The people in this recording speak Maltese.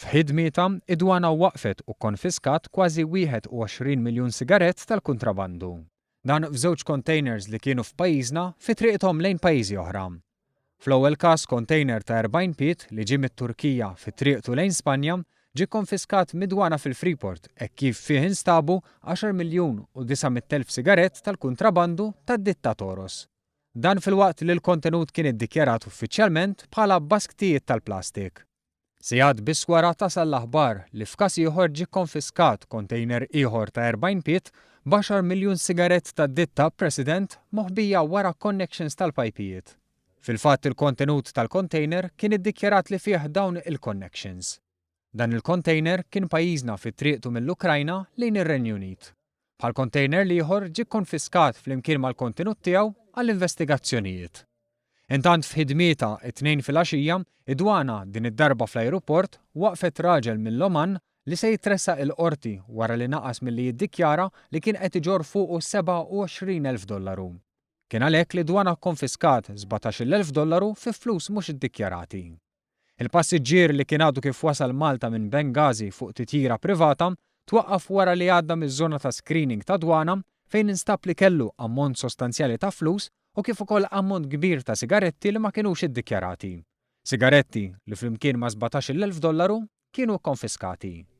F'ħidmieta, Id-Dwana waqfet u kkonfiskat kważi 21 miljun sigarett tal-kuntrabandu. Dan f'żewġ containers li kienu f'pajjiżna fi triqthom lejn pajjiżi oħra. Fl-ewwel każ kontajner ta' 40 pit li ġie mit-Turkija fi triqtu lejn Spanja ġie kkonfiskat mid-dwana fil-Port hekk kif fih instabu 10 miljun u 900,000 sigarett tal-kuntrabandu tad-dittatoros. Dan filwaqt li l-kontenut kien iddikjarat uffiċjalment bħala basktijiet tal-plastik. Sigħat biss wara tasal l-aħbar li f'każ ieħor ġie kkonfiskat kontejner ieħor ta' 40 pit b'10 miljun sigarett tad-ditta President moħbija wara connections tal-pajpijiet. Fil-fatt il-kontenut tal-kontejner kien iddikjarat li fih dawn il-connections. Dan il-kontejner kien pajjiżna fit-triqtu mill-Ukrajna lejn ir-Renju Unit. Bħal kontejner li ieħor ġie kkonfiskat flimkien mal-kontenut tiegħu għall-investigazzjonijiet. Intant f'ħidmieta it-tnejn filgħaxija, Id-Dwana din id-darba fl-ajruport waqfet raġel mill-Oman li se jitressaq il-qorti wara li naqas milli jiddikjara li kien qed iġorr fuqu $27,000. Kien għalhekk li Id-Dwana kkonfiskat $17,000 fi flus mhux iddikjarati. Il-passiġġier li kien għadu kif wasal Malta minn Benghazi fuq titjira privata twaqqaf wara li għadda miż-żona ta' screening ta' dwana fejn instab li kellu ammont sostanzjali ta' flus u kif ukoll ammont kbir ta' sigaretti li ma kinux iddikjarati. Sigaretti li flimkien ma' $17,000 kienu konfiskati.